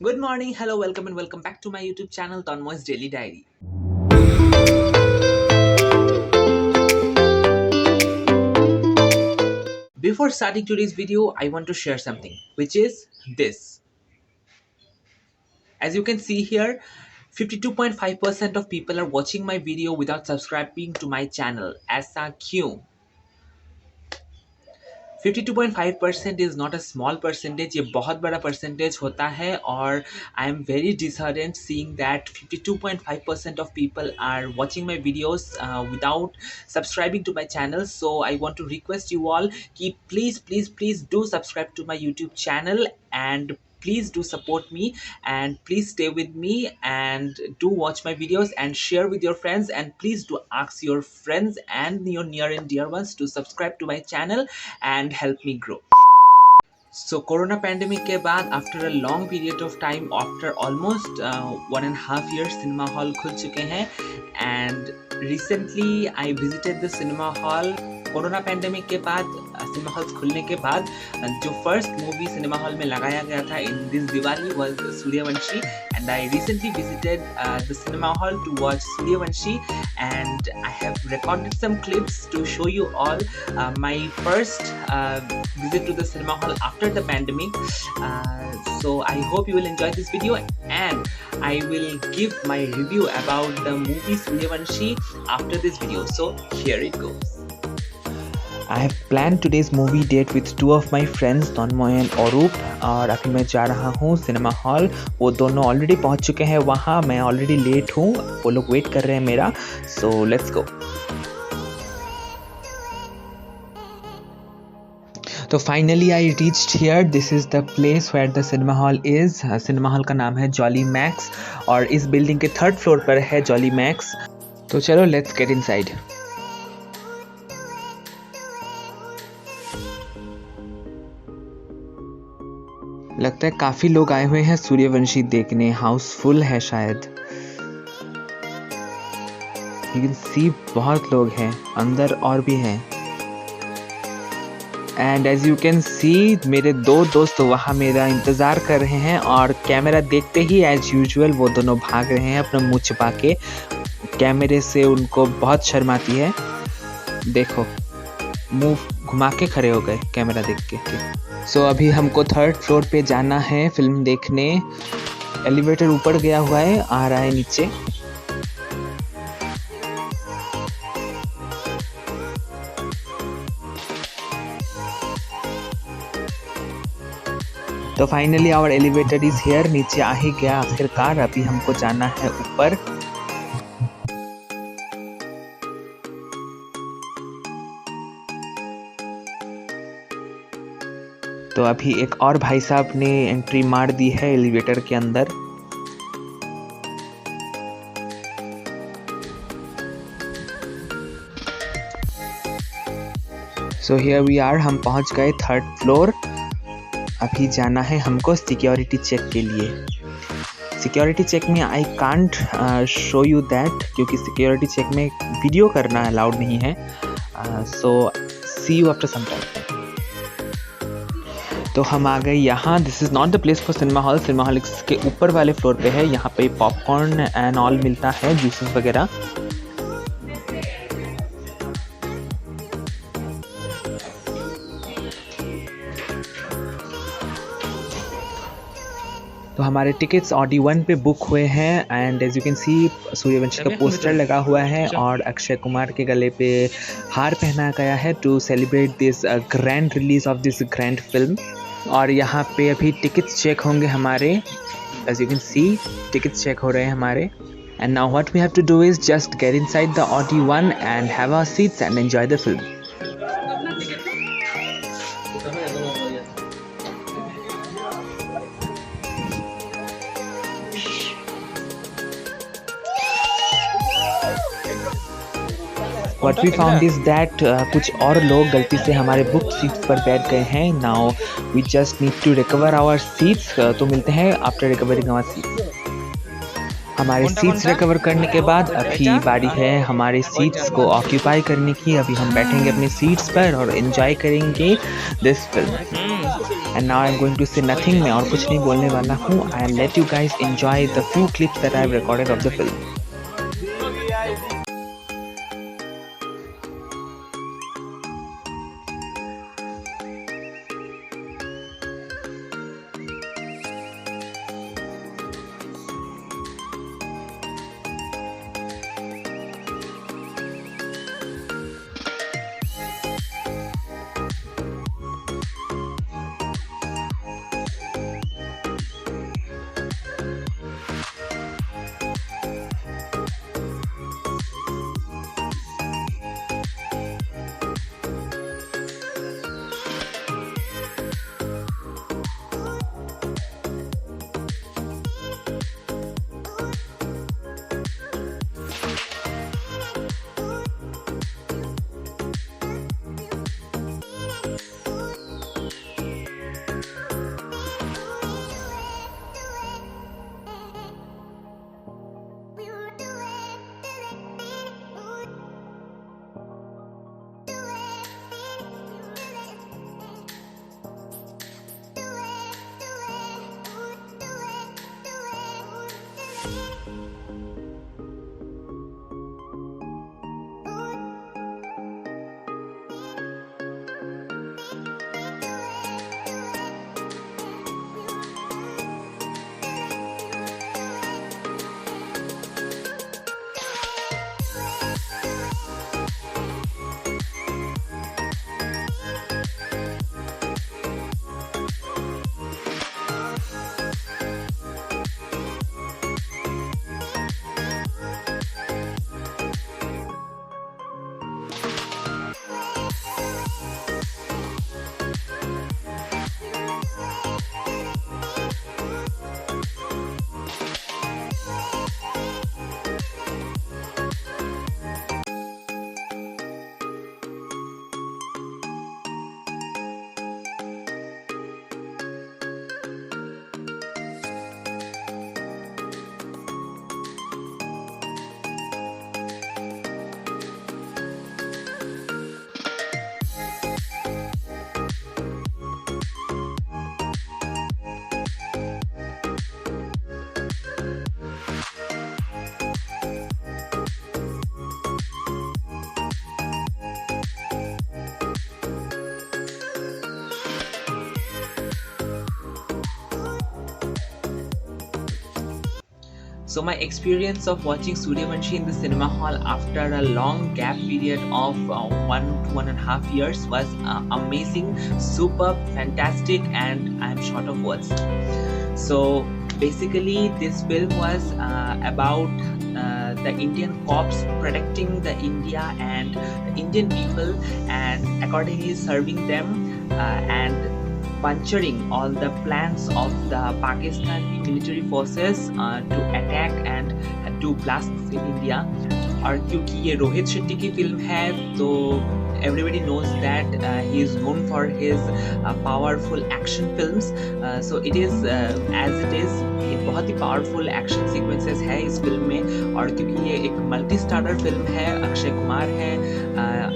Good morning, hello, welcome and welcome back to my YouTube channel Tanmoy's Daily Diary. Before starting today's video, I want to share something, which is this. As you can see here, 52.5% of people are watching my video without subscribing to my channel. ऐसा क्यों? 52.5% is not a small percentage, ये बहुत बड़ा percentage होता है और I am very disheartened seeing that 52.5% of people are watching my videos without subscribing to my channel. So I want to request you all कि please do subscribe to my YouTube channel and please do support me and please stay with me and do watch my videos and share with your friends and please do ask your friends and your near and dear ones to subscribe to my channel and help me grow. So corona pandemic के बाद after a long period of time, after almost 1.5 years cinema hall खुल चुके हैं and recently I visited the cinema hall. Corona pandemic के बाद cinema halls खुलने के बाद जो फर्स्ट मूवी सिनेमा हॉल में लगाया गया था in this Diwali was Sooryavanshi and I recently visited the cinema hall to watch Sooryavanshi and I have recorded some clips to show you all my first visit to the cinema hall after the pandemic. So I hope you will enjoy this video and I will give my review about the movie Suryavanshi after this video. So here it goes. I have planned today's movie date with two of my friends Tanmoy and Arup और अभी मैं जा रहा हूँ cinema hall. वो दोनों already पहुँच चुके हैं वहाँ, मैं ऑलरेडी लेट हूँ, वो लोग वेट कर रहे हैं मेरा. So let's go. तो finally I reached here. This is the place where the cinema hall is. Cinema hall का नाम है जॉली मैक्स और इस बिल्डिंग के 3rd फ्लोर पर है जॉली मैक्स. तो चलो लेट्स गेट इनसाइड. लगता है काफ़ी लोग आए हुए हैं सूर्यवंशी देखने. हाउसफुल है शायद. यू कैन सी बहुत लोग हैं अंदर और भी हैं. And as you can see मेरे दो दोस्त वहाँ मेरा इंतज़ार कर रहे हैं और कैमरा देखते ही एज यूजुअल वो दोनों भाग रहे हैं अपना मुँह छिपा के. कैमरे से उनको बहुत शर्म आती है. देखो मुंह घुमा के खड़े हो गए कैमरा देख के. सो अभी हमको 3rd फ्लोर पे जाना है फिल्म देखने. एलिवेटर ऊपर गया हुआ है, आ रहा है नीचे. तो finally our elevator is here. नीचे आ ही गया आखिरकार. अभी हमको जाना है ऊपर. तो अभी एक और भाई साहब ने एंट्री मार दी है एलिवेटर के अंदर. So here we are. हम पहुंच गए 3rd फ्लोर. अभी जाना है हमको सिक्योरिटी चेक के लिए. सिक्योरिटी चेक में I can't show you that क्योंकि सिक्योरिटी चेक में वीडियो करना अलाउड नहीं है. सो सी यू आफ्टर सम टाइम. तो हम आ गए यहाँ. This is not the place for cinema hall. Cinema hall के ऊपर वाले फ्लोर पे है. यहाँ पे पॉपकॉर्न एंड ऑल मिलता है, जूसेस वगैरह. तो हमारे टिकट्स ऑडी 1 पे बुक हुए हैं and as you can see Sooryavanshi का पोस्टर लगा हुआ है और अक्षय कुमार के गले पे हार पहना गया है to celebrate this grand release of this grand film. और यहाँ पे अभी टिकट्स चेक होंगे हमारे. As you can see tickets check हो रहे हैं हमारे. And now what we have to do is just get inside the audi 1 and have our seats and enjoy the film. What we found is that कुछ और लोग गलती से हमारे बुक सीट्स पर बैठ गए हैं. Now we just need to recover our seats. तो मिलते हैं after recovering our seats. हमारे सीट्स रिकवर करने के बाद अभी बारी है हमारे सीट्स को ऑक्यूपाई करने की। अभी हम बैठेंगे अपने सीट्स पर और एंजॉय करेंगे this film. And now I am going to say nothing, मैं और कुछ नहीं बोलने वाला हूँ। I am let you guys enjoy the few clips that I have recorded of the film. So my experience of watching Suryavanshi in the cinema hall after a long gap period of 1 to 1.5 years was amazing, superb, fantastic, and I'm short of words. So basically this film was about the Indian cops protecting the India and the Indian people, and accordingly serving them and puncturing all the plans of the Pakistani military forces to attack and to blast India. और क्योंकि ये रोहित शेट्टी की film है तो everybody knows that he is known for his powerful action films. So it is as it is, ये बहुत ही powerful action sequences है इस फिल्म में। और क्योंकि ये एक मल्टी स्टारर फिल्म है, अक्षय कुमार है,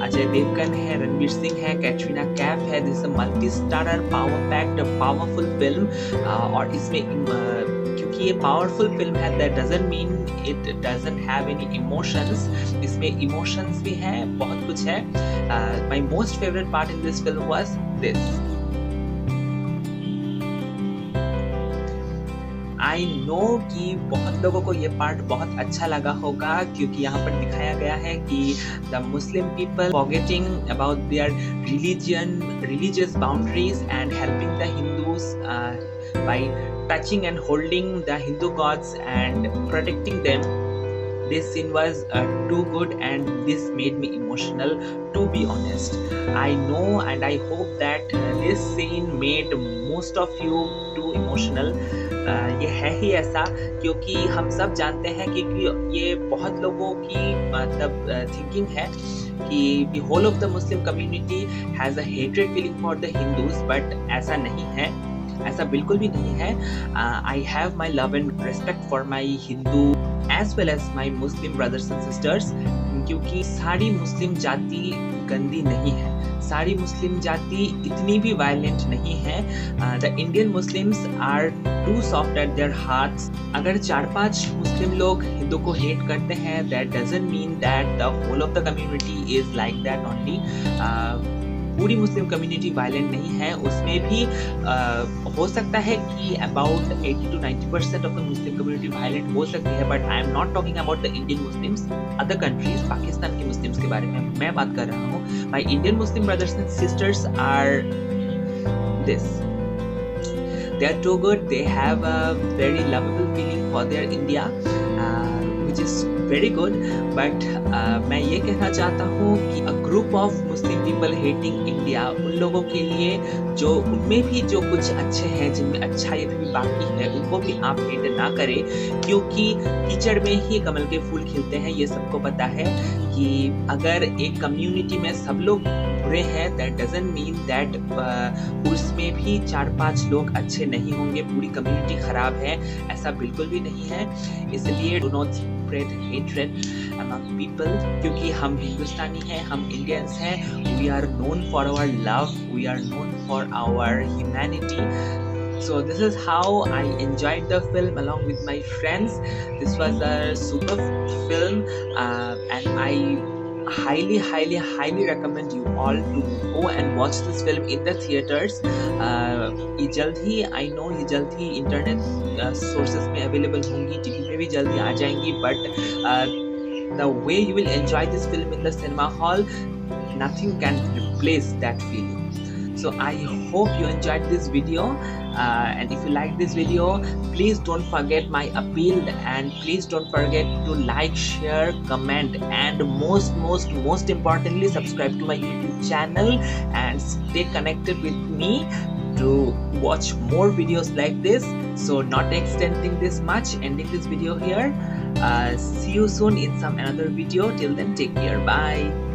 अजय देवगन है, रणवीर सिंह है, कैटरीना कैफ है, this multi starrer power packed powerful film. और इसमें क्योंकि ये पावरफुल फिल्म है, that doesn't mean it doesn't have any emotions. इसमें इमोशंस भी हैं, बहुत कुछ है। My most favourite part in this film was this. I know कि बहुत लोगों को ये पार्ट बहुत अच्छा लगा होगा, क्योंकि यहाँ पर दिखाया गया है कि the Muslim people forgetting about their religious boundaries and helping the Hindus by touching and holding the Hindu gods and protecting them. This scene was too good and this made me emotional, to be honest. I know and I hope that this scene made most of you too emotional. ये है ही ऐसा, क्योंकि हम सब जानते हैं कि ये बहुत लोगों की मतलब थिंकिंग है कि the whole of the Muslim community has a hatred feeling for the Hindus, but ऐसा नहीं है। ऐसा बिल्कुल भी नहीं है। I have my love and respect for my Hindu as well as my Muslim brothers and sisters, क्योंकि सारी मुस्लिम जाति गंदी नहीं है, सारी मुस्लिम जाति इतनी भी वायलेंट नहीं है। The Indian Muslims are too soft at their hearts. अगर 4-5 मुस्लिम लोग हिंदू को हेट करते हैं, that doesn't mean that the whole of the community is like that only. पूरी मुस्लिम कम्युनिटी वायलेंट नहीं है, उसमें भी हो सकता है कि about 80 to 90% of the Muslim community violent हो सकती है, but I am not talking about the Indian Muslims, other countries, Pakistan के मुस्लिम्स के बारे में मैं बात कर रहा हूँ। My Indian Muslim brothers and sisters are this, they are too good, they have a very lovable feeling for their India, which is very good, but मैं ये कहना चाहता हूँ कि a group of Muslim people hating India, उन लोगों के लिए जो उनमें भी जो कुछ अच्छे हैं, जिनमें अच्छाई भी बाकी है, उनको भी आप हेट ना करें, क्योंकि कीचड़ में ही कमल के फूल खिलते हैं। ये सबको पता है कि अगर एक कम्युनिटी में सब लोग बुरे हैं, दैट डजंट मीन दैट उसमें भी 4-5 लोग अच्छे नहीं होंगे, पूरी कम्युनिटी खराब है, ऐसा बिल्कुल भी नहीं है। इसलिए do not spread hatred among people, क्योंकि हम हिंदुस्तानी हैं, हम इंडियंस हैं, we are known for our love, we are known for our humanity. So this is how I enjoyed the film along with my friends. This was a super film, and I highly recommend you all to go and watch this film in the theaters. ये जल्द ही, I know ये जल्द ही internet sources में available होंगी, TV पे भी जल्दी आ जाएंगी, but the way you will enjoy this film in the cinema hall, nothing can replace that feeling. So I hope you enjoyed this video, and if you like this video, please don't forget my appeal, and please don't forget to like, share, comment, and most importantly, subscribe to my YouTube channel and stay connected with me to watch more videos like this. So not extending this much, ending this video here. See you soon in some another video. Till then, take care. Bye.